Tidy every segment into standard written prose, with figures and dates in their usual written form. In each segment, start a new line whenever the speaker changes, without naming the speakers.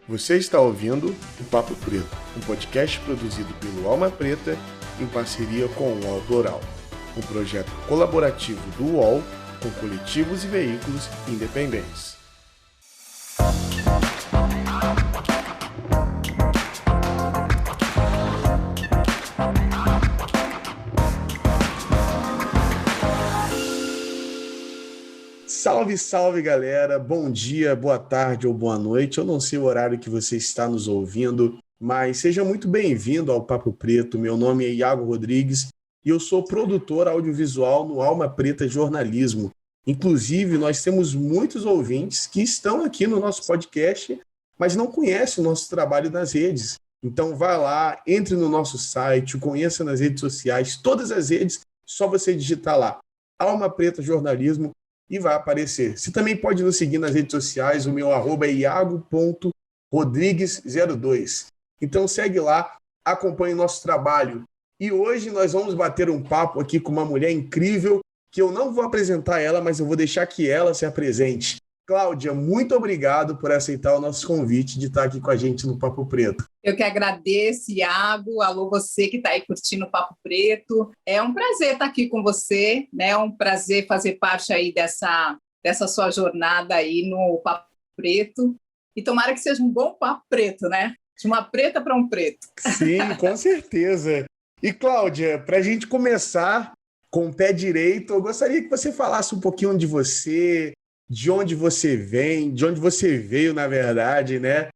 Você está ouvindo o Papo Preto, um podcast produzido pelo Alma Preta em parceria com o UOL Plural, um projeto colaborativo do UOL com coletivos e veículos independentes. Salve, salve, galera! Bom dia, boa tarde ou boa noite. Eu não sei o horário que você está nos ouvindo, mas seja muito bem-vindo ao Papo Preto. Meu nome é Iago Rodrigues e eu sou produtor audiovisual no Alma Preta Jornalismo. Inclusive, nós temos muitos ouvintes que estão aqui no nosso podcast, mas não conhecem o nosso trabalho nas redes. Então, vá lá, entre no nosso site, conheça nas redes sociais, todas as redes, só você digitar lá, Alma Preta Jornalismo, e vai aparecer. Você também pode nos seguir nas redes sociais, o meu arroba é iago.rodrigues02. Então segue lá, acompanhe o nosso trabalho. E hoje nós vamos bater um papo aqui com uma mulher incrível, que eu não vou apresentar ela, mas eu vou deixar que ela se apresente. Cláudia, muito obrigado por aceitar o nosso convite de estar aqui com a gente no Papo Preto.
Eu que agradeço, Iago. Alô, você que está aí curtindo o Papo Preto. É um prazer estar aqui com você, né? É um prazer fazer parte aí dessa sua jornada aí no Papo Preto. E tomara que seja um bom Papo Preto, né? De uma preta para um preto.
Sim, com certeza. E, Cláudia, para a gente começar com o pé direito, eu gostaria que você falasse um pouquinho de você, de onde você vem, de onde você veio, na verdade, né?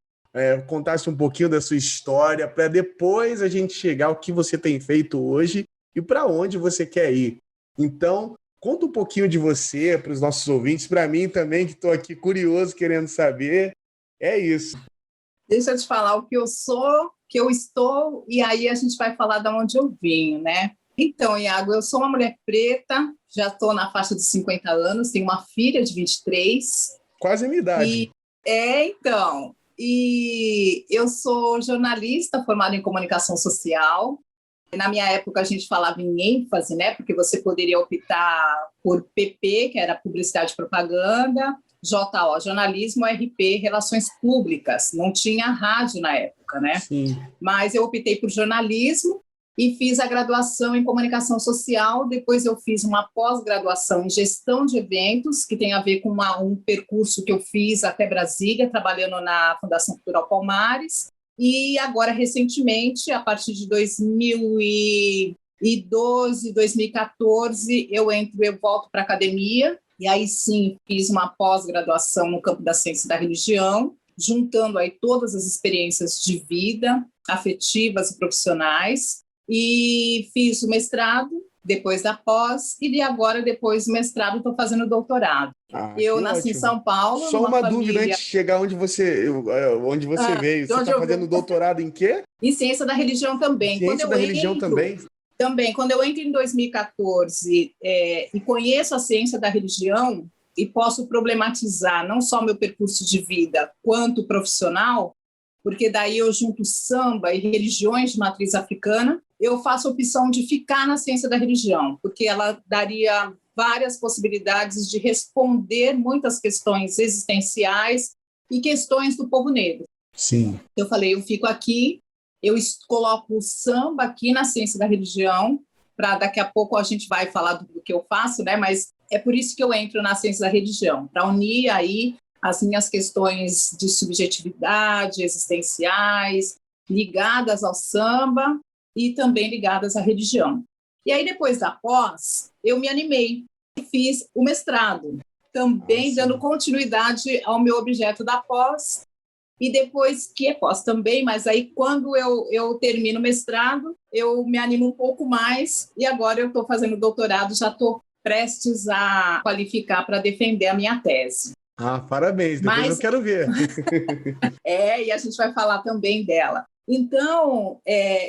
Contasse um pouquinho da sua história, para depois a gente chegar ao que você tem feito hoje e para onde você quer ir. Então, conta um pouquinho de você para os nossos ouvintes, para mim também, que estou aqui curioso, querendo saber. É isso.
Deixa eu te falar o que eu sou, o que eu estou, e aí a gente vai falar de onde eu vim, né? Então, Iago, eu sou uma mulher preta, já estou na faixa de 50 anos, tenho uma filha de 23.
Quase a minha idade.
Então... E eu sou jornalista formada em comunicação social. Na minha época, a gente falava em ênfase, né? Porque você poderia optar por PP, que era Publicidade e Propaganda, JO, Jornalismo, RP, Relações Públicas. Não tinha rádio na época, né?
Sim.
Mas eu optei por jornalismo e fiz a graduação em comunicação social. Depois eu fiz uma pós-graduação em gestão de eventos, que tem a ver com um percurso que eu fiz até Brasília, trabalhando na Fundação Cultural Palmares. E agora, recentemente, a partir de 2012, 2014, eu volto para a academia, e aí sim fiz uma pós-graduação no campo da ciência da religião, juntando aí todas as experiências de vida, afetivas e profissionais, e fiz o mestrado depois da pós, e agora, depois do mestrado, estou fazendo doutorado. Eu nasci em São Paulo.
Só uma dúvida antes de chegar onde você veio. Você está fazendo doutorado em quê?
Em ciência da religião também.
Ciência da religião também?
Também. Quando eu entro em 2014 e conheço a ciência da religião e posso problematizar não só meu percurso de vida quanto profissional, porque daí eu junto samba e religiões de matriz africana, eu faço a opção de ficar na ciência da religião, porque ela daria várias possibilidades de responder muitas questões existenciais e questões do povo negro.
Sim.
Eu falei, eu fico aqui, eu coloco o samba aqui na ciência da religião, para daqui a pouco a gente vai falar do que eu faço, né? Mas é por isso que eu entro na ciência da religião, para unir aí as minhas questões de subjetividade, existenciais, ligadas ao samba e também ligadas à religião. E aí, depois da pós, eu me animei e fiz o mestrado, também dando continuidade ao meu objeto da pós, e depois que é pós também, mas aí quando eu termino o mestrado, eu me animo um pouco mais, e agora eu estou fazendo doutorado, já estou prestes a qualificar para defender a minha tese.
Parabéns, depois eu quero ver.
E a gente vai falar também dela. Então,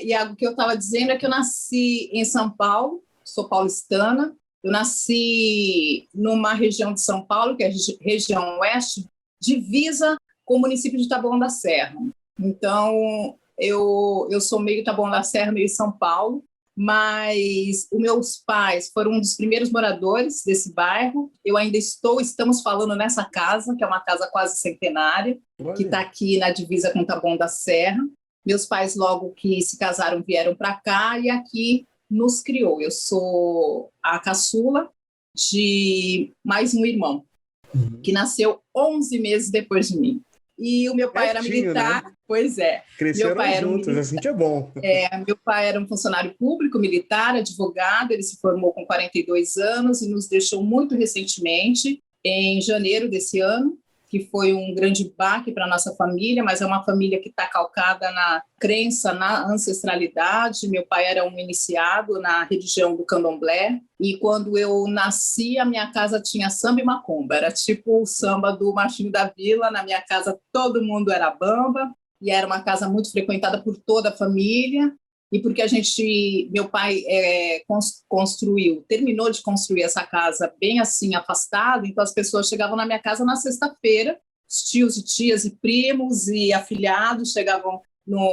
Iago, o que eu estava dizendo é que eu nasci em São Paulo, sou paulistana, eu nasci numa região de São Paulo, que é a região oeste, divisa com o município de Taboão da Serra. Então, eu sou meio Taboão da Serra, meio São Paulo, mas os meus pais foram um dos primeiros moradores desse bairro. Eu ainda estamos falando nessa casa, que é uma casa quase centenária, que está aqui na divisa com Taboão da Serra. Meus pais, logo que se casaram, vieram para cá e aqui nos criou. Eu sou a caçula de mais um irmão, que nasceu 11 meses depois de mim. E o meu pai era militar, né? Pois é.
Cresceram juntos, assim que é bom.
Meu pai era um funcionário público, militar, advogado, ele se formou com 42 anos e nos deixou muito recentemente, em janeiro desse ano, que foi um grande baque para a nossa família, mas é uma família que está calcada na crença, na ancestralidade. Meu pai era um iniciado na religião do candomblé, e quando eu nasci, a minha casa tinha samba e macumba, era tipo o samba do Martinho da Vila. Na minha casa todo mundo era bamba, e era uma casa muito frequentada por toda a família, e porque meu pai terminou de construir essa casa bem assim, afastado, então as pessoas chegavam na minha casa na sexta-feira, os tios e tias e primos e afilhados chegavam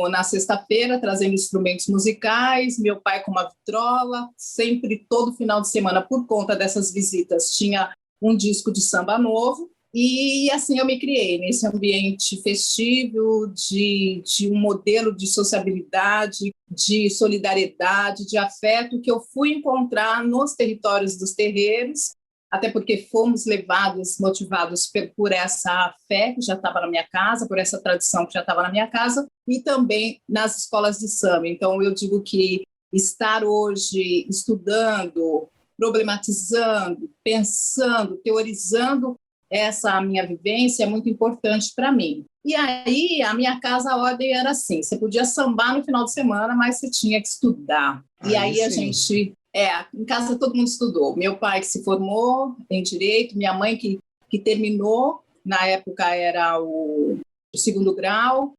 na sexta-feira trazendo instrumentos musicais, meu pai com uma vitrola, sempre todo final de semana, por conta dessas visitas, tinha um disco de samba novo. E assim eu me criei nesse ambiente festivo, de um modelo de sociabilidade, de solidariedade, de afeto que eu fui encontrar nos territórios dos terreiros, até porque fomos motivados por essa fé que já estava na minha casa, por essa tradição que já estava na minha casa, e também nas escolas de samba. Então eu digo que estar hoje estudando, problematizando, pensando, teorizando essa minha vivência é muito importante para mim. E aí, a minha casa, a ordem era assim, você podia sambar no final de semana, mas você tinha que estudar. E aí a gente... em casa todo mundo estudou. Meu pai que se formou em Direito, minha mãe que terminou, na época era o segundo grau,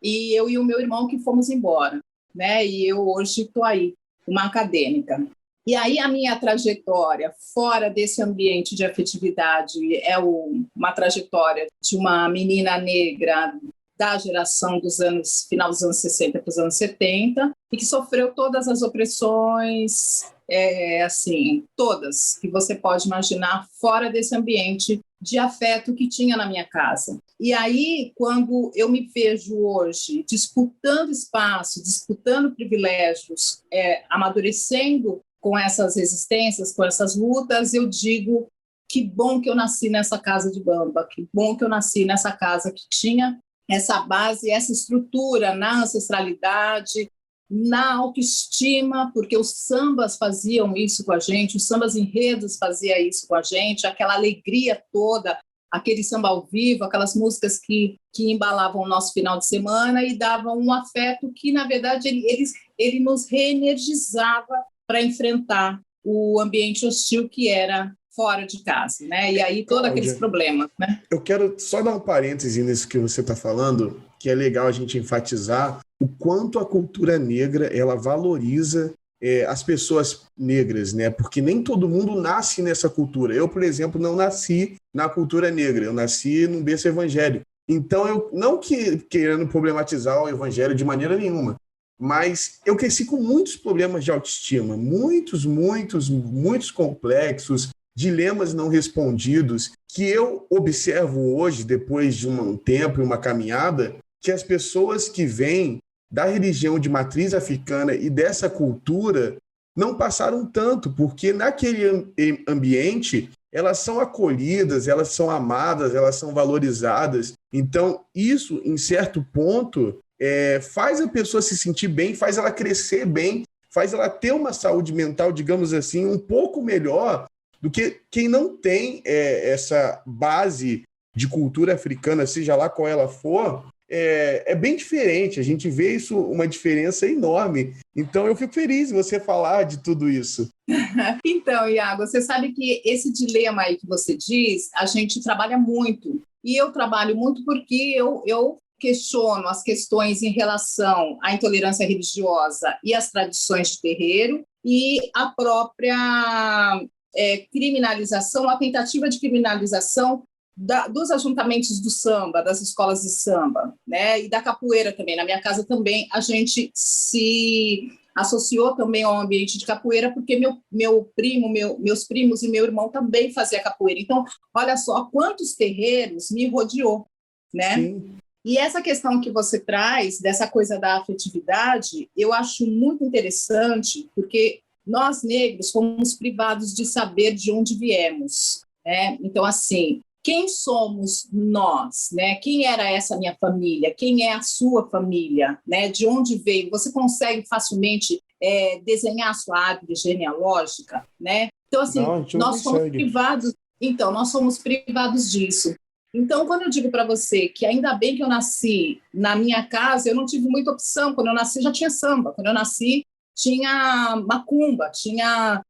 e eu e o meu irmão que fomos embora, né? E eu hoje estou aí, uma acadêmica. E aí a minha trajetória fora desse ambiente de afetividade é uma trajetória de uma menina negra da geração final dos anos 60 para os anos 70, e que sofreu todas as opressões, todas que você pode imaginar fora desse ambiente de afeto que tinha na minha casa. E aí, quando eu me vejo hoje disputando espaço, disputando privilégios, amadurecendo com essas resistências, com essas lutas, eu digo que bom que eu nasci nessa casa de bamba, que bom que eu nasci nessa casa que tinha essa base, essa estrutura na ancestralidade, na autoestima, porque os sambas faziam isso com a gente, os sambas enredos faziam isso com a gente, aquela alegria toda, aquele samba ao vivo, aquelas músicas que embalavam o nosso final de semana e davam um afeto que, na verdade, ele nos reenergizava para enfrentar o ambiente hostil que era fora de casa, né? E aí todos aqueles problemas, né?
Eu quero só dar um parêntese nisso que você está falando, que é legal a gente enfatizar o quanto a cultura negra ela valoriza as pessoas negras, né? Porque nem todo mundo nasce nessa cultura. Eu, por exemplo, não nasci na cultura negra, eu nasci num berço evangélico. Então, eu não querendo problematizar o evangelho de maneira nenhuma, mas eu cresci com muitos problemas de autoestima, muitos complexos, dilemas não respondidos, que eu observo hoje, depois de um tempo e uma caminhada, que as pessoas que vêm da religião de matriz africana e dessa cultura não passaram tanto, porque naquele ambiente elas são acolhidas, elas são amadas, elas são valorizadas. Então, isso, em certo ponto, faz a pessoa se sentir bem, faz ela crescer bem, faz ela ter uma saúde mental, digamos assim, um pouco melhor do que quem não tem essa base de cultura africana, seja lá qual ela for. É bem diferente, a gente vê isso, uma diferença enorme. Então, eu fico feliz de você falar de tudo isso.
Então, Iago, você sabe que esse dilema aí que você diz, a gente trabalha muito. E eu trabalho muito porque eu questiono as questões em relação à intolerância religiosa e às tradições de terreiro e a própria criminalização, a tentativa de criminalização dos ajuntamentos do samba, das escolas de samba, né? E da capoeira também. Na minha casa também a gente se associou também ao ambiente de capoeira, porque meus primos e meu irmão também faziam capoeira. Então, olha só quantos terreiros me rodeou, né?
Sim.
E essa questão que você traz, dessa coisa da afetividade, eu acho muito interessante, porque nós, negros, fomos privados de saber de onde viemos, né? Então, assim, quem somos nós, né? Quem era essa minha família? Quem é a sua família, né? De onde veio? Você consegue facilmente desenhar a sua árvore genealógica, né? Então, assim,
Não, a gente não
nós fomos
consegue.
privados. Então, nós somos privados disso. Então, quando eu digo para você que ainda bem que eu nasci na minha casa, eu não tive muita opção. Quando eu nasci, já tinha samba. Quando eu nasci, tinha macumba, tinha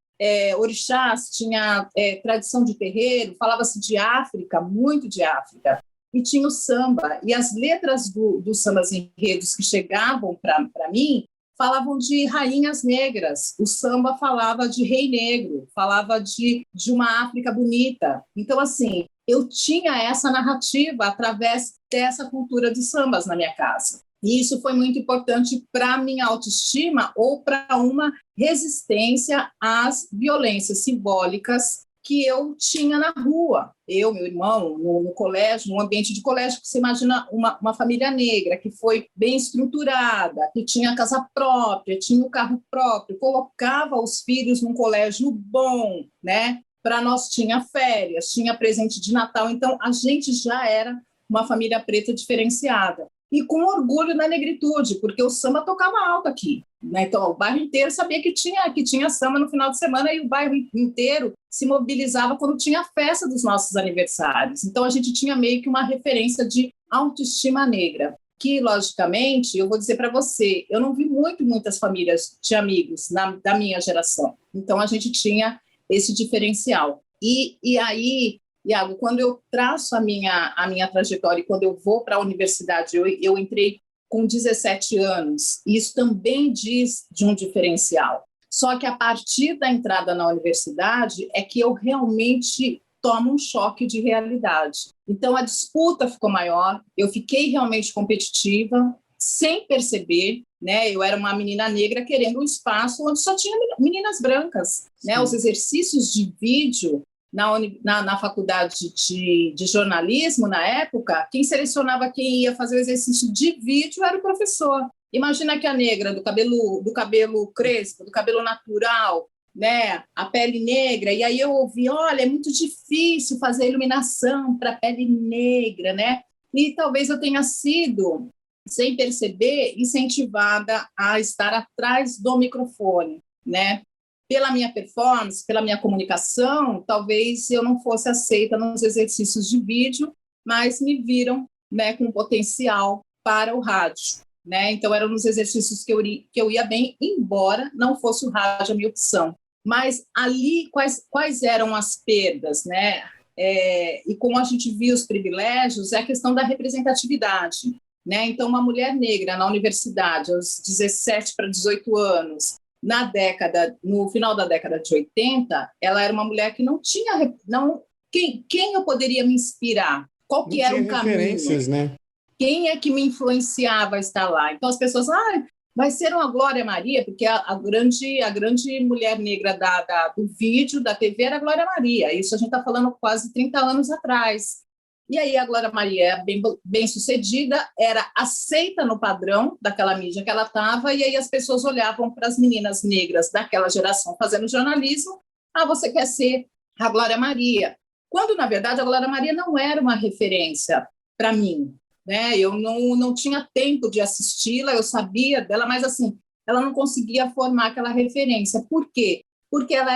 orixás, tinha tradição de terreiro, falava-se de África, muito de África, e tinha o samba. E as letras dos sambas enredos que chegavam para mim falavam de rainhas negras. O samba falava de rei negro, falava de uma África bonita. Então, assim, eu tinha essa narrativa através dessa cultura de sambas na minha casa. E isso foi muito importante para a minha autoestima ou para uma resistência às violências simbólicas que eu tinha na rua. Eu, meu irmão, no colégio, no ambiente de colégio, você imagina uma família negra que foi bem estruturada, que tinha casa própria, tinha o carro próprio, colocava os filhos num colégio bom, né? Para nós tinha férias, tinha presente de Natal, então a gente já era uma família preta diferenciada. E com orgulho na negritude, porque o samba tocava alto aqui, né? Então o bairro inteiro sabia que tinha samba no final de semana e o bairro inteiro se mobilizava quando tinha a festa dos nossos aniversários. Então a gente tinha meio que uma referência de autoestima negra, que logicamente, eu vou dizer para você, eu não vi muitas famílias de amigos da minha geração. Então a gente tinha esse diferencial. E aí, Iago, quando eu traço a minha trajetória e quando eu vou para a universidade, eu entrei com 17 anos, e isso também diz de um diferencial. Só que a partir da entrada na universidade é que eu realmente tomo um choque de realidade. Então, a disputa ficou maior, eu fiquei realmente competitiva, sem perceber, né? Eu era uma menina negra querendo um espaço onde só tinha meninas brancas, né? Os exercícios de vídeo na faculdade de jornalismo, na época, quem selecionava quem ia fazer o exercício de vídeo era o professor. Imagina que a negra do cabelo crespo, do cabelo natural, né? A pele negra, e aí eu ouvi, olha, é muito difícil fazer iluminação para pele negra, né? E talvez eu tenha sido, sem perceber, incentivada a estar atrás do microfone, né? Pela minha performance, pela minha comunicação, talvez eu não fosse aceita nos exercícios de vídeo, mas me viram, né, com potencial para o rádio, né? Então, eram nos exercícios que eu ia bem, embora não fosse o rádio a minha opção. Mas ali, quais eram as perdas, né? E como a gente viu os privilégios, é a questão da representatividade, né? Então, uma mulher negra na universidade, aos 17 para 18 anos, no final da década de 80, ela era uma mulher que não tinha... Quem eu poderia me inspirar? Qual que era o caminho?
Referências, né?
Quem é que me influenciava a estar lá? Então, as pessoas... vai ser uma Glória Maria, porque a grande mulher negra do vídeo, da TV, era a Glória Maria. Isso a gente está falando quase 30 anos atrás. E aí a Glória Maria, bem sucedida, era aceita no padrão daquela mídia que ela estava, e aí as pessoas olhavam para as meninas negras daquela geração fazendo jornalismo, você quer ser a Glória Maria. Quando, na verdade, a Glória Maria não era uma referência para mim, né? Eu não tinha tempo de assisti-la, eu sabia dela, mas assim, ela não conseguia formar aquela referência. Por quê? Porque ela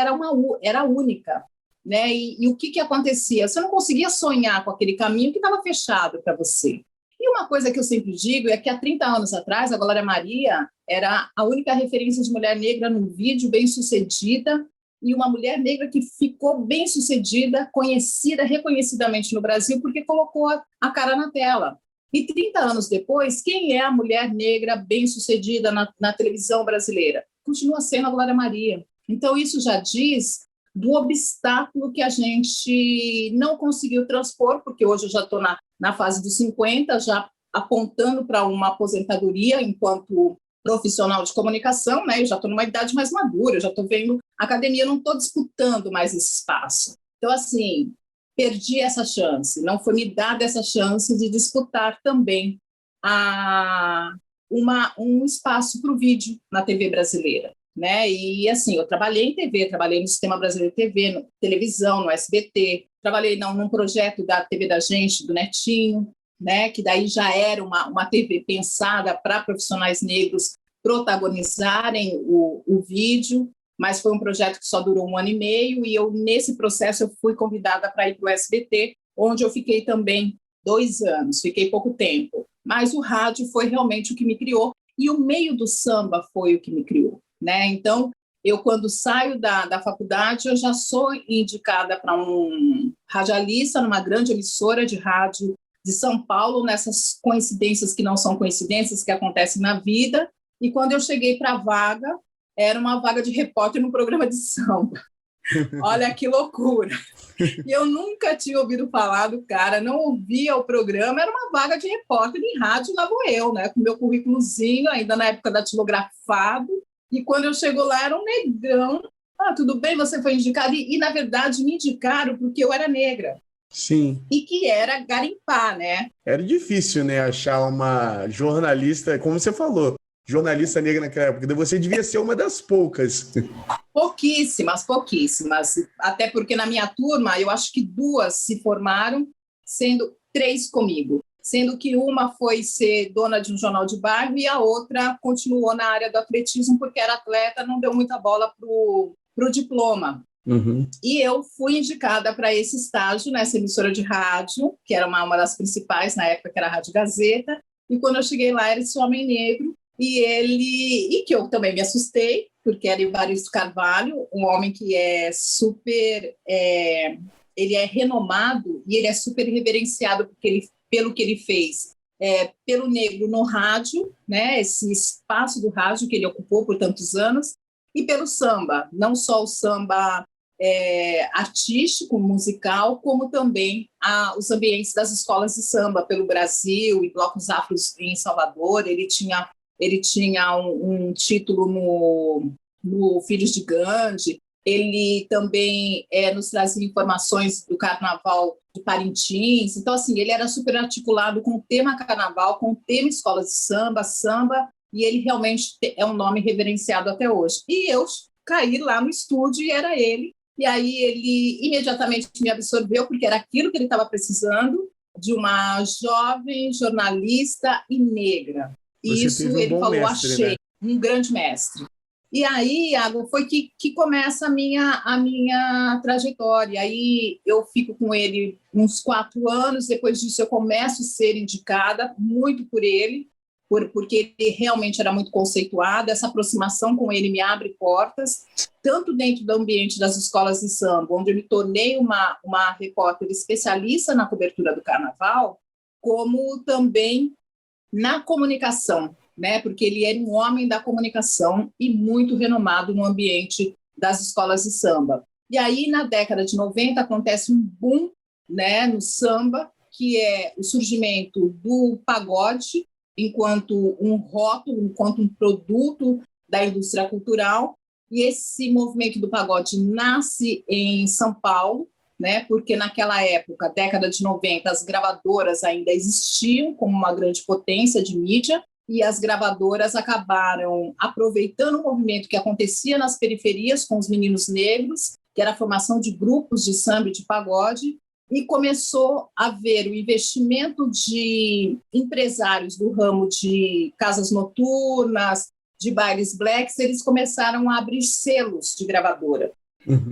era única. Né? E o que acontecia? Você não conseguia sonhar com aquele caminho que estava fechado para você. E uma coisa que eu sempre digo é que há 30 anos atrás, a Glória Maria era a única referência de mulher negra no vídeo, bem-sucedida, e uma mulher negra que ficou bem-sucedida, conhecida, reconhecidamente no Brasil, porque colocou a cara na tela. E 30 anos depois, quem é a mulher negra bem-sucedida na televisão brasileira? Continua sendo a Glória Maria. Então, isso já diz do obstáculo que a gente não conseguiu transpor, porque hoje eu já estou na fase dos 50, já apontando para uma aposentadoria enquanto profissional de comunicação, né? Eu já estou numa idade mais madura, eu já estou vendo a academia, eu não estou disputando mais esse espaço. Então, assim, perdi essa chance, não foi me dada essa chance de disputar também um espaço para o vídeo na TV brasileira, né? E, assim, eu trabalhei em TV, trabalhei no Sistema Brasileiro de TV, televisão, no SBT, trabalhei num projeto da TV da Gente, do Netinho, né, que daí já era uma TV pensada para profissionais negros protagonizarem o vídeo, mas foi um projeto que só durou 1 ano e meio, e eu, nesse processo, eu fui convidada para ir para o SBT, onde eu fiquei também 2 anos, fiquei pouco tempo. Mas o rádio foi realmente o que me criou, e o meio do samba foi o que me criou, né? Então, eu, quando saio da faculdade, eu já sou indicada para um radialista numa grande emissora de rádio de São Paulo, nessas coincidências que não são coincidências, que acontecem na vida. E quando eu cheguei para a vaga, era uma vaga de repórter no programa de samba. Olha que loucura! E eu nunca tinha ouvido falar do cara, não ouvia o programa, era uma vaga de repórter em rádio, lá vou eu, né, com meu currículozinho, ainda na época datilografado. E quando eu chego lá, era um negrão. Ah, tudo bem, você foi indicada. E, na verdade, me indicaram porque eu era negra.
Sim.
E que era garimpar, né?
Era difícil, né, achar uma jornalista, como você falou, jornalista negra naquela época. Você devia ser uma das poucas.
Pouquíssimas. Até porque na minha turma, eu acho que 2 se formaram, sendo 3 comigo. Sendo que uma foi ser dona de um jornal de bairro e a outra continuou na área do atletismo porque era atleta, não deu muita bola para o diploma.
Uhum.
E eu fui indicada para esse estágio nessa emissora de rádio, que era uma das principais na época, que era a Rádio Gazeta. E quando eu cheguei lá, era esse homem negro, e que eu também me assustei, porque era Evaristo Carvalho, um homem que é super... ele é renomado e ele é super reverenciado pelo que ele fez. Pelo negro no rádio, né, esse espaço do rádio que ele ocupou por tantos anos, e pelo samba, não só o samba artístico, musical, como também os ambientes das escolas de samba pelo Brasil e blocos afros em Salvador. Ele tinha um título no Filhos de Gandhi. Ele também nos trazia informações do Carnaval de Parintins. Então, assim, ele era super articulado com o tema Carnaval, com o tema escolas de samba, e ele realmente é um nome reverenciado até hoje. E eu caí lá no estúdio e era ele. E aí ele imediatamente me absorveu, porque era aquilo que ele estava precisando, de uma jovem jornalista e negra.
Você
Isso
teve um
ele
bom
falou,
mestre,
achei,
né?
um grande mestre. E aí, Iago, foi que começa a minha trajetória. Aí eu fico com ele uns 4 anos, depois disso eu começo a ser indicada muito por ele, porque ele realmente era muito conceituado. Essa aproximação com ele me abre portas, tanto dentro do ambiente das escolas de samba, onde eu me tornei uma repórter especialista na cobertura do carnaval, como também na comunicação, né? Porque ele era um homem da comunicação e muito renomado no ambiente das escolas de samba. E aí, na década de 90, acontece um boom, né, no samba, que é o surgimento do pagode enquanto um rótulo, enquanto um produto da indústria cultural. E esse movimento do pagode nasce em São Paulo, né, porque naquela época, década de 90, as gravadoras ainda existiam como uma grande potência de mídia, e as gravadoras acabaram aproveitando o movimento que acontecia nas periferias com os meninos negros, que era a formação de grupos de samba e de pagode, e começou a haver o investimento de empresários do ramo de casas noturnas, de bailes blacks. Eles começaram a abrir selos de gravadora.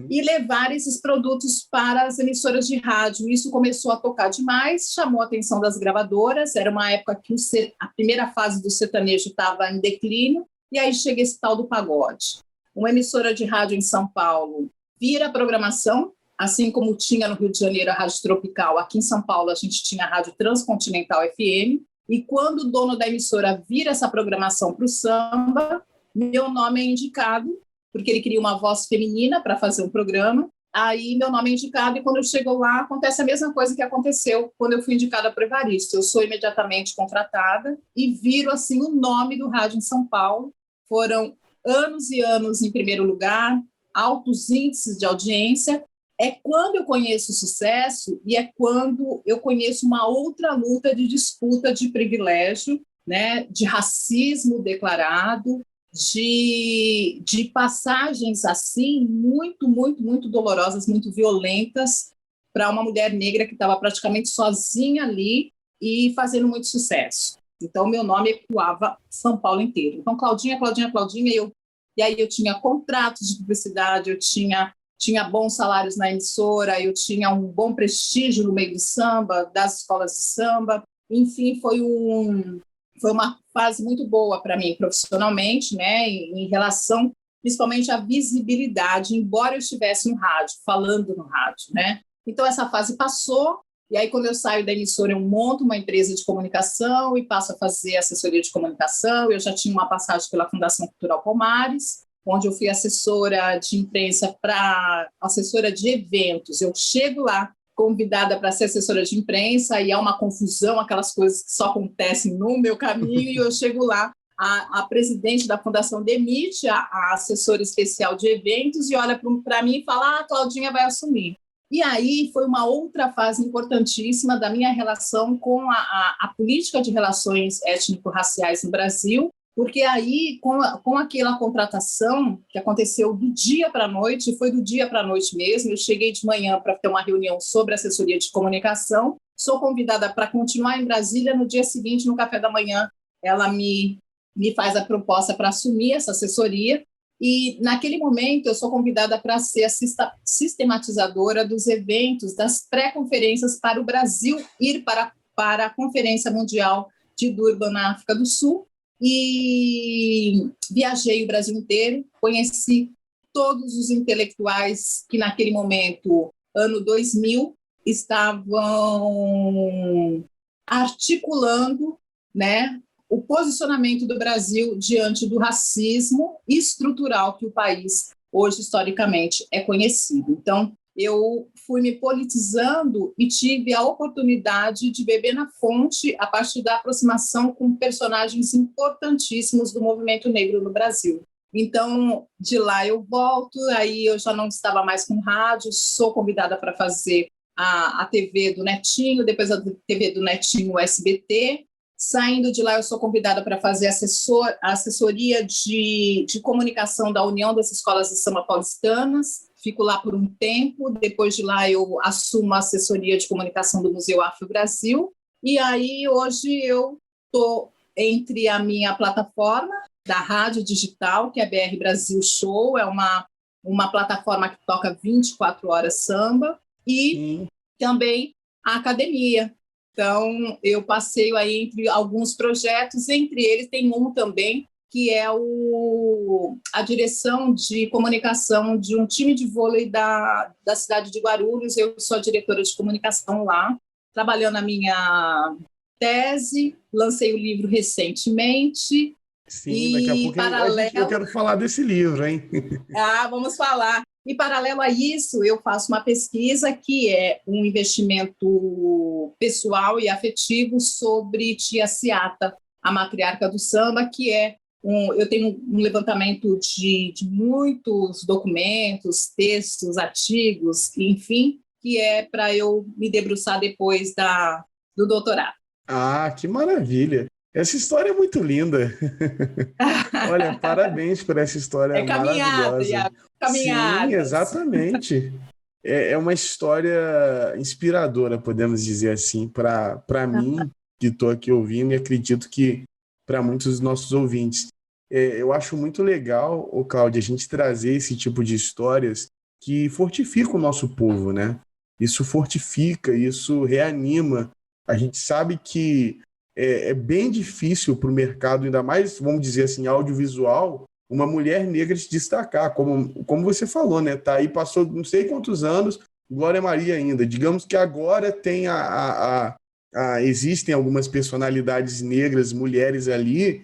E levar esses produtos para as emissoras de rádio. Isso começou a tocar demais, chamou a atenção das gravadoras. Era uma época que a primeira fase do sertanejo estava em declínio, e aí chega esse tal do pagode. Uma emissora de rádio em São Paulo vira a programação, assim como tinha no Rio de Janeiro a Rádio Tropical. Aqui em São Paulo a gente tinha a Rádio Transcontinental FM, e quando o dono da emissora vira essa programação para o samba, meu nome é indicado, porque ele queria uma voz feminina para fazer um programa, aí meu nome é indicado, e quando eu chego lá, acontece a mesma coisa que aconteceu quando eu fui indicada para o Evaristo. Eu sou imediatamente contratada e viro, assim, o nome do rádio em São Paulo. Foram anos e anos em primeiro lugar, altos índices de audiência. É quando eu conheço o sucesso e é quando eu conheço uma outra luta de disputa de privilégio, né, de racismo declarado, de passagens assim muito, muito, muito dolorosas, muito violentas para uma mulher negra que estava praticamente sozinha ali e fazendo muito sucesso. Então, meu nome ecoava São Paulo inteiro. Então, Claudinha, Claudinha, Claudinha, e aí eu tinha contratos de publicidade, eu tinha bons salários na emissora, eu tinha um bom prestígio no meio do samba, das escolas de samba. Enfim, foi uma fase muito boa para mim profissionalmente, né, em relação principalmente à visibilidade, embora eu estivesse no rádio, falando no rádio, né. Então, essa fase passou, e aí, quando eu saio da emissora, eu monto uma empresa de comunicação e passo a fazer assessoria de comunicação. Eu já tinha uma passagem pela Fundação Cultural Palmares, onde eu fui assessora de imprensa para assessora de eventos. Eu chego lá convidada para ser assessora de imprensa e há uma confusão, aquelas coisas que só acontecem no meu caminho, e eu chego lá, a presidente da fundação demite a assessora especial de eventos e olha para mim e fala: Claudinha vai assumir. E aí foi uma outra fase importantíssima da minha relação com a política de relações étnico-raciais no Brasil, porque aí, com aquela contratação que aconteceu do dia para a noite, foi do dia para a noite mesmo, eu cheguei de manhã para ter uma reunião sobre assessoria de comunicação, sou convidada para continuar em Brasília, no dia seguinte, no café da manhã, ela me faz a proposta para assumir essa assessoria, e naquele momento eu sou convidada para ser a sistematizadora dos eventos, das pré-conferências para o Brasil ir para a Conferência Mundial de Durban, na África do Sul, e viajei o Brasil inteiro, conheci todos os intelectuais que naquele momento, ano 2000, estavam articulando, né, o posicionamento do Brasil diante do racismo estrutural que o país hoje, historicamente, é conhecido. Então, eu fui me politizando e tive a oportunidade de beber na fonte a partir da aproximação com personagens importantíssimos do movimento negro no Brasil. Então, de lá eu volto, aí eu já não estava mais com rádio, sou convidada para fazer a TV do Netinho, depois a TV do Netinho, o SBT. Saindo de lá, eu sou convidada para fazer a assessoria de comunicação da União das Escolas de Samba Paulistanas. Fico lá por um tempo. Depois de lá, eu assumo a assessoria de comunicação do Museu Afro Brasil. E aí, hoje, eu estou entre a minha plataforma da rádio digital, que é a BR Brasil Show, é uma plataforma que toca 24 horas samba, e também a academia. Então, eu passeio aí entre alguns projetos, entre eles tem um também, que é a direção de comunicação de um time de vôlei da cidade de Guarulhos. Eu sou a diretora de comunicação lá, trabalhando a minha tese, lancei o livro recentemente.
Sim, daqui a pouco eu quero falar desse livro, hein?
Vamos falar. E, paralelo a isso, eu faço uma pesquisa que é um investimento pessoal e afetivo sobre Tia Ciata, a matriarca do samba, que eu tenho um levantamento de muitos documentos, textos, artigos, enfim, que é para eu me debruçar depois do doutorado.
Que maravilha! Essa história é muito linda. Olha, parabéns por essa história maravilhosa.
Caminhada.
Sim, exatamente. É uma história inspiradora, podemos dizer assim, para mim, que estou aqui ouvindo, e acredito que para muitos dos nossos ouvintes. Eu acho muito legal, Cláudia, a gente trazer esse tipo de histórias que fortificam o nosso povo, né? Isso fortifica, isso reanima. A gente sabe que é bem difícil para o mercado, ainda mais, vamos dizer assim, audiovisual, uma mulher negra se destacar, como você falou, né? Tá aí, passou não sei quantos anos, Glória Maria ainda. Digamos que agora tem existem algumas personalidades negras, mulheres ali,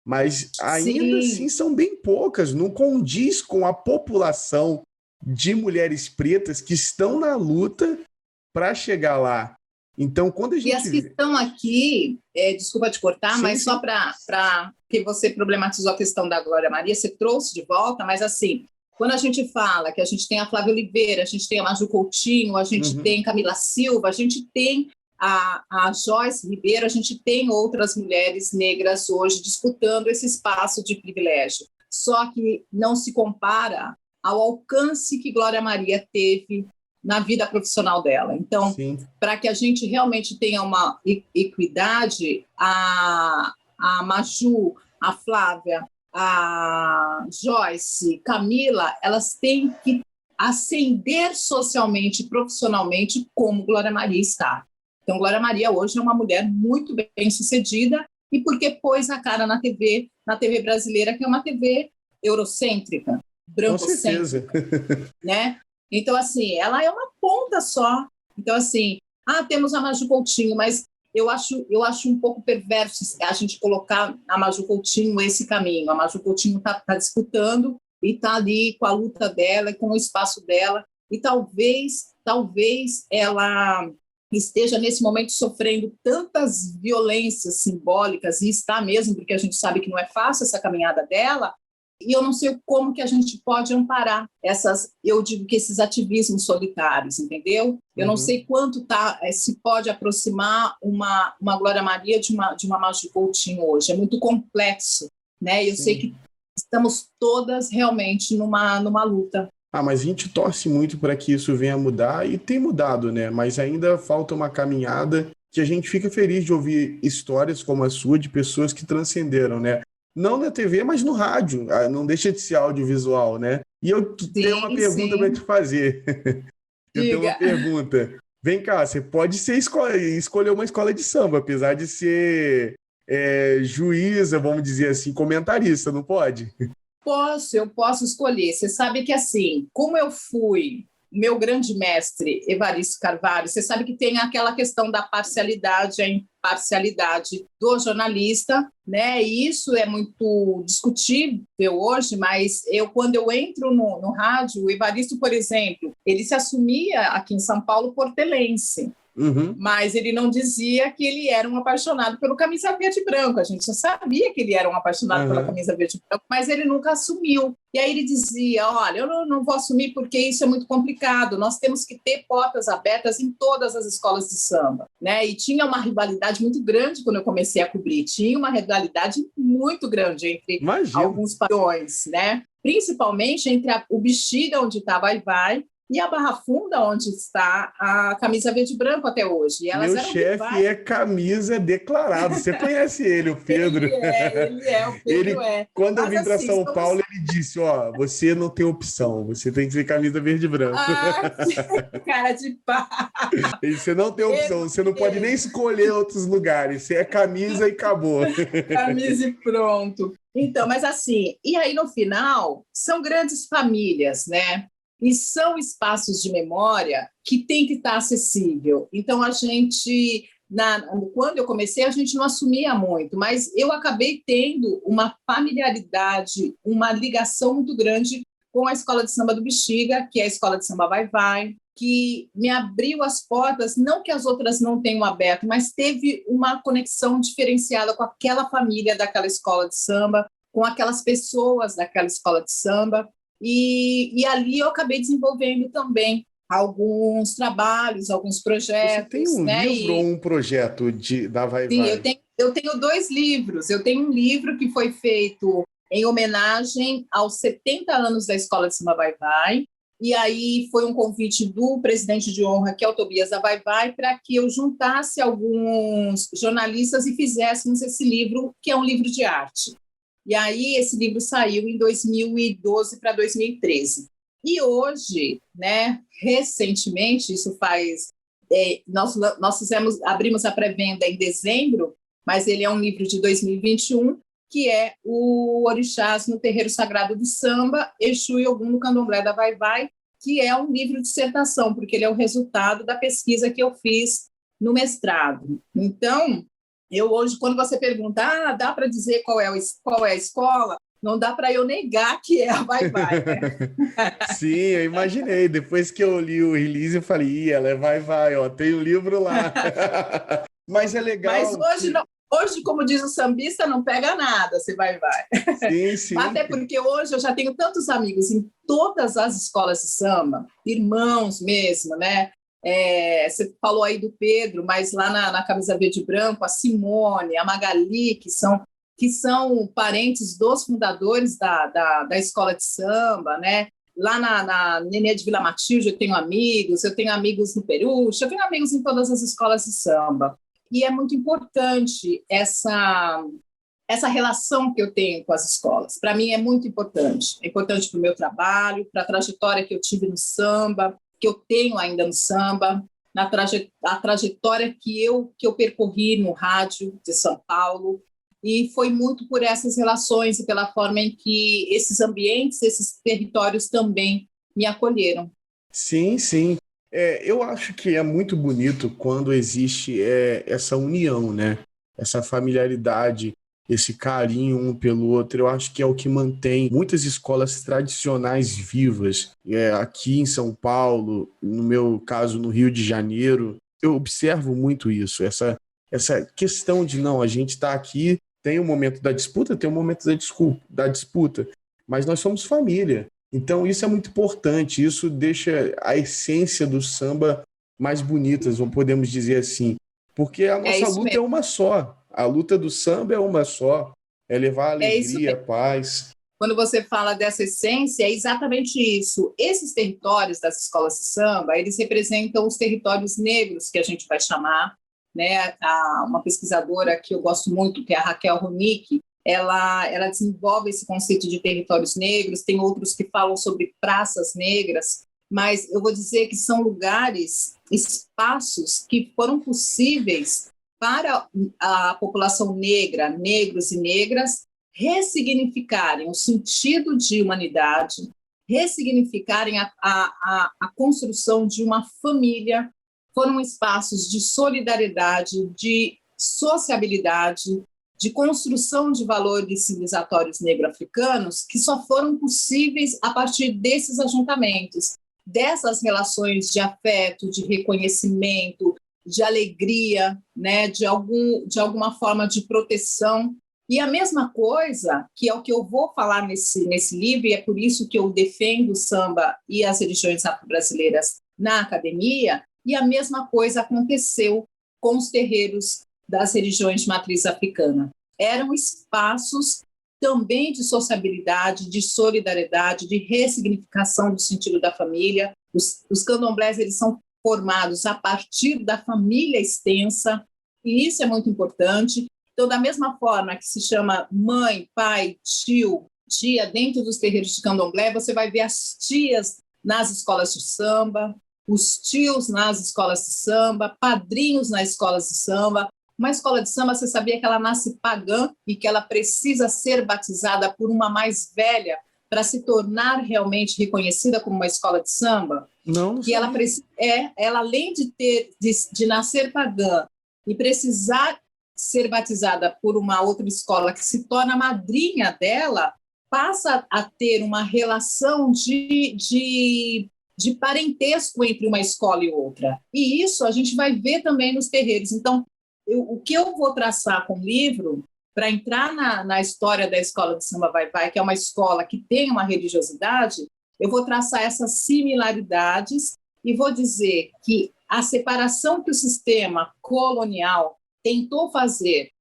mas ainda assim são bem poucas, não condiz com a população de mulheres pretas que estão na luta para chegar lá. Então, quando a gente...
E as que estão aqui, desculpa te cortar, sim, mas sim. Só para que você problematizou a questão da Glória Maria, você trouxe de volta, mas assim, quando a gente fala que a gente tem a Flávia Oliveira, a gente tem a Maju Coutinho, a gente tem Camila Silva, a gente tem a Joyce Ribeiro, a gente tem outras mulheres negras hoje disputando esse espaço de privilégio. Só que não se compara ao alcance que Glória Maria teve na vida profissional dela. Então, para que a gente realmente tenha uma equidade, a Maju, a Flávia, a Joyce, Camila, elas têm que ascender socialmente, profissionalmente, como Glória Maria está. Então, Glória Maria hoje é uma mulher muito bem-sucedida e porque pôs a cara na TV brasileira, que é uma TV eurocêntrica, brancocêntrica, né? Então, assim, ela é uma ponta só. Então, assim, temos a Maju Coutinho, mas eu acho um pouco perverso a gente colocar a Maju Coutinho esse caminho. A Maju Coutinho está disputando e está ali com a luta dela, com o espaço dela, e talvez ela esteja nesse momento sofrendo tantas violências simbólicas, e está mesmo, porque a gente sabe que não é fácil essa caminhada dela, e eu não sei como que a gente pode amparar eu digo que esses ativismos solitários, entendeu? Eu não sei quanto se pode aproximar uma Glória Maria de uma Maju Coutinho hoje, é muito complexo, né? Eu sei que estamos todas realmente numa luta.
Mas a gente torce muito para que isso venha a mudar, e tem mudado, né? Mas ainda falta uma caminhada que a gente fica feliz de ouvir histórias como a sua, de pessoas que transcenderam, né? Não na TV, mas no rádio. Não deixa de ser audiovisual, né? E eu tenho uma pergunta para te fazer. Eu tenho uma pergunta. Vem cá, você pode escolher uma escola de samba, apesar de ser juíza, vamos dizer assim, comentarista, não pode?
Eu posso escolher. Você sabe que, assim, como eu fui meu grande mestre, Evaristo Carvalho, você sabe que tem aquela questão da parcialidade, a imparcialidade do jornalista, né? E isso é muito discutível hoje, mas quando eu entro no rádio, o Evaristo, por exemplo, ele se assumia aqui em São Paulo portelense. Mas ele não dizia que ele era um apaixonado pelo camisa verde e branco. A gente já sabia que ele era um apaixonado pela camisa verde e branco, mas ele nunca assumiu. E aí ele dizia, olha, eu não vou assumir porque isso é muito complicado, nós temos que ter portas abertas em todas as escolas de samba, né? E tinha uma rivalidade muito grande quando eu comecei a cobrir, tinha uma rivalidade muito grande entre alguns padrões, né? Principalmente entre o Bexiga, onde está Vai Vai, e a Barra Funda, onde está a camisa verde e branco até hoje. E elas
Meu chefe é camisa declarado. Você conhece ele, o Pedro?
O Pedro é.
Quando eu vim para São Paulo, ele disse, você não tem opção, você tem que ser camisa verde e branco.
Cara de pau.
Você não tem opção, você não pode nem escolher outros lugares. Você é camisa e acabou.
Camisa e pronto. Então, mas assim, e aí no final, são grandes famílias, né? E são espaços de memória que tem que estar acessível. Então, a gente, quando eu comecei, a gente não assumia muito, mas eu acabei tendo uma familiaridade, uma ligação muito grande com a Escola de Samba do Bexiga, que é a Escola de Samba Vai Vai, que me abriu as portas, não que as outras não tenham aberto, mas teve uma conexão diferenciada com aquela família daquela escola de samba, com aquelas pessoas daquela escola de samba. E ali eu acabei desenvolvendo também alguns trabalhos, alguns projetos.
Você tem um livro ou um projeto da Vai Vai?
Sim, eu tenho 2 livros. Eu tenho um livro que foi feito em homenagem aos 70 anos da Escola de Samba Vai Vai, e aí foi um convite do presidente de honra, que é o Tobias da Vai Vai, para que eu juntasse alguns jornalistas e fizéssemos esse livro, que é um livro de arte. E aí esse livro saiu em 2012 para 2013. E hoje, né, recentemente, isso faz... nós abrimos a pré-venda em dezembro, mas ele é um livro de 2021, que é o Orixás no Terreiro Sagrado do Samba, Exu e Ogum no Candomblé da Vai Vai, que é um livro de dissertação, porque ele é o resultado da pesquisa que eu fiz no mestrado. Então... eu hoje, quando você pergunta, dá para dizer qual é a escola? não dá para eu negar que é a Vai Vai, né?
Sim, eu imaginei. Depois que eu li o release, eu falei, ela é Vai Vai, ó, tem o livro lá. Mas é
Mas
legal
hoje,
que...
não, hoje, como diz o sambista, não pega nada, se vai, vai.
Sim, sim.
Até porque hoje eu já tenho tantos amigos em todas as escolas de samba, irmãos mesmo, né? Você falou aí do Pedro, mas lá na Camisa Verde e Branco, a Simone, a Magali, que são parentes dos fundadores da escola de samba, né? Lá na Nenê de Vila Matilde eu tenho amigos no Peru, eu tenho amigos em todas as escolas de samba. E é muito importante essa relação que eu tenho com as escolas. Para mim é muito importante. É importante para o meu trabalho, para a trajetória que eu tive no samba, que eu tenho ainda no samba, a trajetória que eu percorri no rádio de São Paulo. E foi muito por essas relações e pela forma em que esses ambientes, esses territórios também me acolheram.
Sim, sim. Eu acho que é muito bonito quando existe essa união, né? Essa familiaridade, esse carinho um pelo outro. Eu acho que é o que mantém muitas escolas tradicionais vivas. Aqui em São Paulo, no meu caso, no Rio de Janeiro, eu observo muito isso, essa questão de não, a gente está aqui, tem o momento da disputa, tem o momento da disputa, mas nós somos família. Então, isso é muito importante, isso deixa a essência do samba mais bonitas, ou podemos dizer assim, porque a
É
nossa
isso
luta é
mesmo.
uma só, a luta do samba é uma só, é levar
É isso
alegria,
mesmo.
paz.
Quando você fala dessa essência, é exatamente isso. Esses territórios das escolas de samba, eles representam os territórios negros, que a gente vai chamar, né? Uma pesquisadora que eu gosto muito, que é a Raquel Ronick, ela desenvolve esse conceito de territórios negros, tem outros que falam sobre praças negras, mas eu vou dizer que são lugares, espaços que foram possíveis para a população negra, negros e negras, ressignificarem o sentido de humanidade, ressignificarem a construção de uma família. Foram espaços de solidariedade, de sociabilidade, de construção de valores civilizatórios negro-africanos que só foram possíveis a partir desses ajuntamentos, dessas relações de afeto, de reconhecimento, de alegria, né, de alguma forma de proteção. E a mesma coisa, que é o que eu vou falar nesse livro, e é por isso que eu defendo o samba e as religiões afro-brasileiras na academia, e a mesma coisa aconteceu com os terreiros das religiões de matriz africana. Eram espaços também de sociabilidade, de solidariedade, de ressignificação do sentido da família. Os candomblés, eles são formados a partir da família extensa, e isso é muito importante. Então, da mesma forma que se chama mãe, pai, tio, tia, dentro dos terreiros de candomblé, você vai ver as tias nas escolas de samba, os tios nas escolas de samba, padrinhos nas escolas de samba. Uma escola de samba, você sabia que ela nasce pagã e que ela precisa ser batizada por uma mais velha para se tornar realmente reconhecida como uma escola de samba?
Não
Que
sabia.
ela além de nascer pagã e precisar ser batizada por uma outra escola que se torna madrinha dela, passa a ter uma relação de parentesco entre uma escola e outra. E isso a gente vai ver também nos terreiros. Então, o que eu vou traçar com o livro, para entrar na história da escola de samba Vai Vai, que é uma escola que tem uma religiosidade, eu vou traçar essas similaridades e vou dizer que a separação que o sistema colonial tentou fazer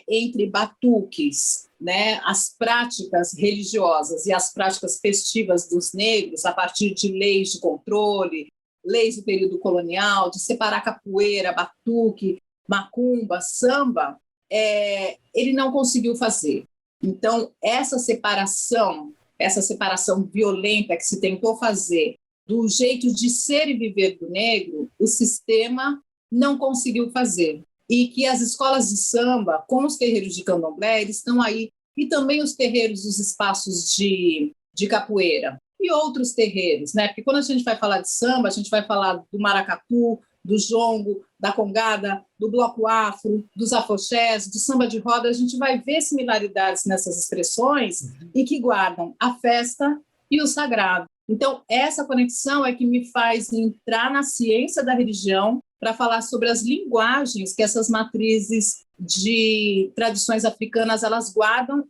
entre batuques, né, as práticas religiosas e as práticas festivas dos negros, a partir de leis de controle, leis do período colonial, de separar capoeira, batuque, macumba, samba, ele não conseguiu fazer. Então, essa separação violenta que se tentou fazer do jeito de ser e viver do negro, o sistema não conseguiu fazer. E que as escolas de samba, com os terreiros de candomblé, eles estão aí, e também os terreiros dos espaços de capoeira, e outros terreiros, né? Porque quando a gente vai falar de samba, a gente vai falar do maracatu, do jongo, da congada, do bloco afro, dos afoxés, do samba de roda, a gente vai ver similaridades nessas expressões e que guardam a festa e o sagrado. Então, essa conexão é que me faz entrar na ciência da religião para falar sobre as linguagens que essas matrizes de tradições africanas elas guardam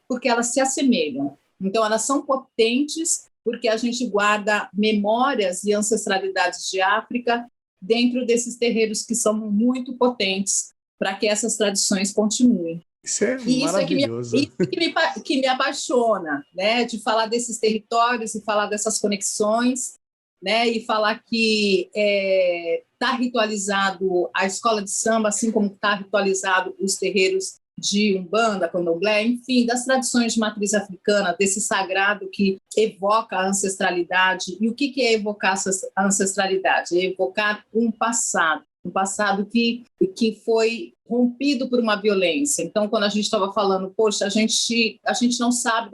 porque elas se assemelham. Então, elas são potentes porque a gente guarda memórias e ancestralidades de África dentro desses terreiros que são muito potentes para que essas tradições continuem.
Isso é maravilhoso.
Que me apaixona, né, de falar desses territórios e falar dessas conexões, né, e falar que está ritualizado a escola de samba, assim como está ritualizado os terreiros de Umbanda, Candomblé, enfim, das tradições de matriz africana, desse sagrado que evoca a ancestralidade. E o que é evocar a ancestralidade? É evocar um passado que foi rompido por uma violência. Então, quando a gente estava falando, poxa, a gente não sabe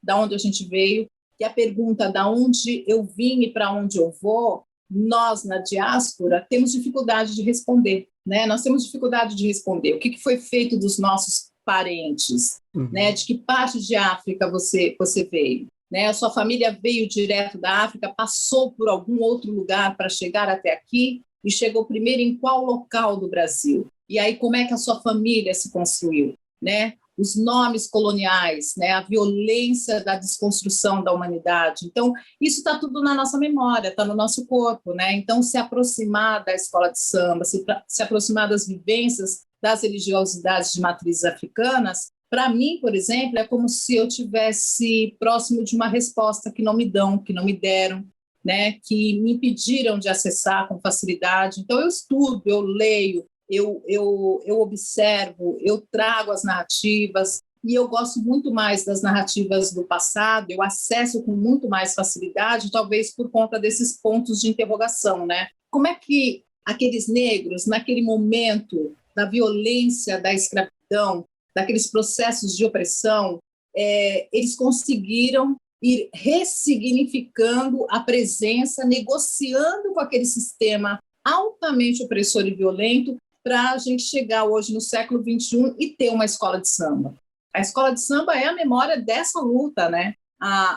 da onde a gente veio, e a pergunta da onde eu vim e para onde eu vou, nós, na diáspora, temos dificuldade de responder. Né? Nós temos dificuldade de responder. O que foi feito dos nossos parentes? Né? De que parte de África você veio? Né? A sua família veio direto da África, passou por algum outro lugar para chegar até aqui e chegou primeiro em qual local do Brasil? E aí como é que a sua família se construiu? Né? Os nomes coloniais, né? A violência da desconstrução da humanidade. Então, isso está tudo na nossa memória, está no nosso corpo. Né? Então, se aproximar da escola de samba, se aproximar das vivências das religiosidades de matrizes africanas, para mim, por exemplo, é como se eu tivesse próximo de uma resposta que não me dão, que não me deram, né? Que me impediram de acessar com facilidade. Então, eu estudo, eu leio, eu observo, eu trago as narrativas e eu gosto muito mais das narrativas do passado, eu acesso com muito mais facilidade, talvez por conta desses pontos de interrogação, né? Como é que aqueles negros, naquele momento da violência, da escravidão, daqueles processos de opressão, eles conseguiram ir ressignificando a presença, negociando com aquele sistema altamente opressor e violento, para a gente chegar hoje no século XXI e ter uma escola de samba. A escola de samba é a memória dessa luta, né?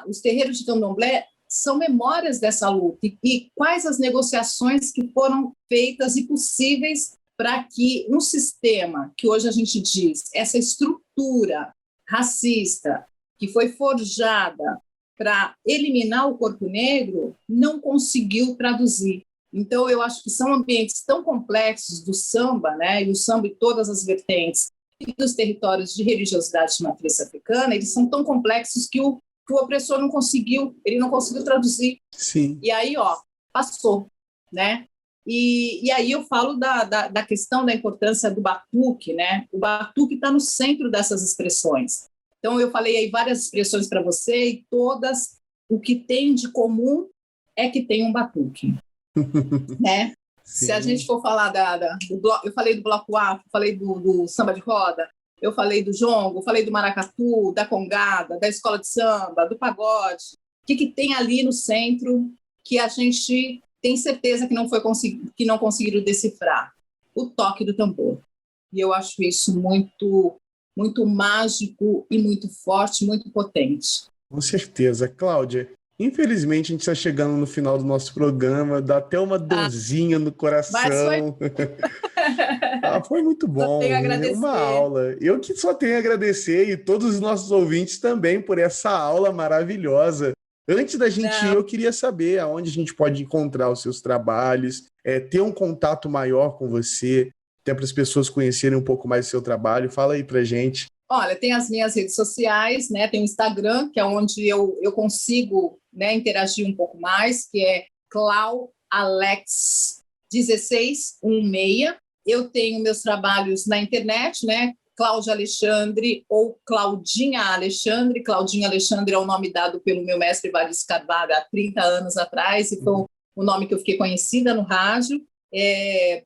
Os terreiros de candomblé são memórias dessa luta. E quais as negociações que foram feitas e possíveis para que um sistema, que hoje a gente diz, essa estrutura racista que foi forjada para eliminar o corpo negro, não conseguiu traduzir. Então, eu acho que são ambientes tão complexos do samba, né, e o samba e todas as vertentes, e dos territórios de religiosidade de matriz africana, eles são tão complexos que o opressor não conseguiu traduzir.
Sim.
E aí, passou, né? E aí eu falo da questão da importância do batuque, né? O batuque está no centro dessas expressões. Então, eu falei aí várias expressões para você e todas, o que tem de comum é que tem um batuque. Né? Se a gente for falar do bloco, eu falei do bloco afro, falei do samba de roda, eu falei do jongo, falei do maracatu, da congada, da escola de samba, do pagode. O que tem ali no centro que a gente tem certeza que não conseguiram decifrar? O toque do tambor. E eu acho isso muito, muito mágico e muito forte, muito potente.
Com certeza. Cláudia, infelizmente, a gente está chegando no final do nosso programa, dá até uma dorzinha no coração. Mas foi muito bom, uma aula. Eu que só tenho a agradecer e todos os nossos ouvintes também por essa aula maravilhosa. Antes da gente ir, eu queria saber aonde a gente pode encontrar os seus trabalhos, ter um contato maior com você, até para as pessoas conhecerem um pouco mais do seu trabalho. Fala aí pra gente.
Olha, tem as minhas redes sociais, né? Tem o Instagram, que é onde eu consigo, né, interagir um pouco mais, que é ClauAlex1616. Eu tenho meus trabalhos na internet, né? Cláudia Alexandre ou Claudinha Alexandre. Claudinha Alexandre é o nome dado pelo meu mestre Evaristo Carvalho há 30 anos atrás, e foi o nome que eu fiquei conhecida no rádio.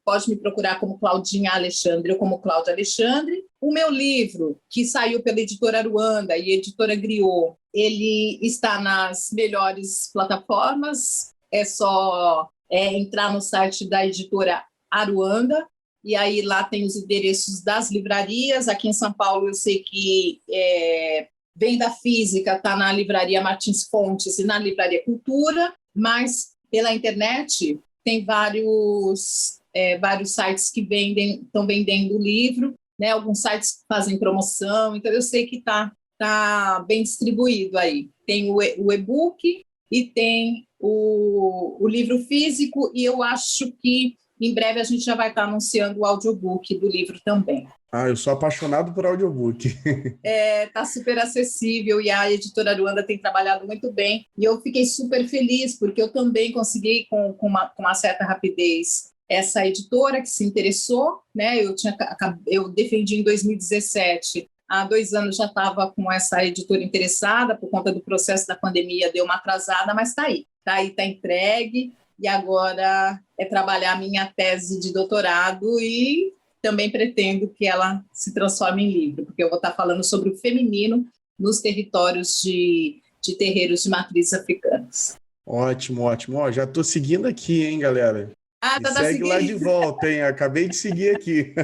Pode me procurar como Claudinha Alexandre ou como Cláudia Alexandre. O meu livro, que saiu pela editora Aruanda e editora Griot, ele está nas melhores plataformas. É só entrar no site da editora Aruanda, e aí lá tem os endereços das livrarias. Aqui em São Paulo eu sei que venda física está na Livraria Martins Fontes e na Livraria Cultura, mas pela internet tem vários sites que estão vendendo o livro, né? Alguns sites fazem promoção, então eu sei que está bem distribuído aí. Tem o e-book e tem o livro físico, e eu acho que em breve a gente já vai estar anunciando o audiobook do livro também.
Eu sou apaixonado por audiobook.
Está super acessível e a editora Aruanda tem trabalhado muito bem. E eu fiquei super feliz, porque eu também consegui, com uma certa rapidez, essa editora que se interessou, né? Eu defendi em 2017. Há 2 anos já estava com essa editora interessada, por conta do processo da pandemia, deu uma atrasada, mas está aí, está entregue. E agora é trabalhar a minha tese de doutorado e também pretendo que ela se transforme em livro, porque eu vou estar falando sobre o feminino nos territórios de terreiros de matrizes africanas.
Ótimo, ótimo. Já estou seguindo aqui, hein, galera?
Tá
segue
seguindo.
Lá de volta, hein? Acabei de seguir aqui.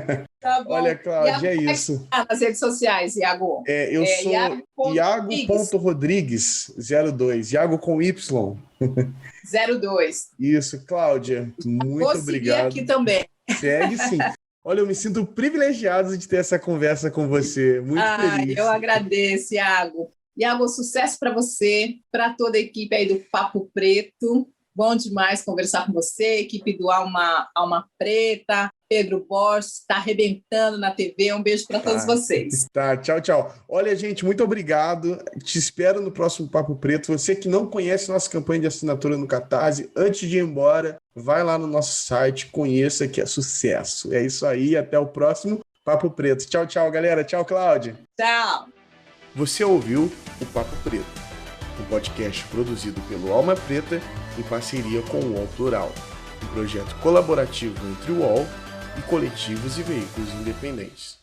Tá bom.
Olha, Cláudia, é isso.
Nas redes sociais, Iago?
Eu sou Iago.Rodrigues02. Iago com Y.
02.
Isso, Cláudia. Muito obrigado.
Vou seguir aqui também.
Segue sim. Olha, eu me sinto privilegiado de ter essa conversa com você. Muito feliz.
Eu agradeço, Iago. Iago, sucesso para você, para toda a equipe aí do Papo Preto. Bom demais conversar com você, equipe do Alma Preta, Pedro Borges, está arrebentando na TV. Um beijo para todos vocês.
Tchau, tchau. Olha, gente, muito obrigado. Te espero no próximo Papo Preto. Você que não conhece nossa campanha de assinatura no Catarse, antes de ir embora, vai lá no nosso site, conheça, que é sucesso. É isso aí, até o próximo Papo Preto. Tchau, tchau, galera. Tchau, Cláudia.
Tchau.
Você ouviu o Papo Preto, um podcast produzido pelo Alma Preta em parceria com o UOL Plural, um projeto colaborativo entre o UOL e coletivos e veículos independentes.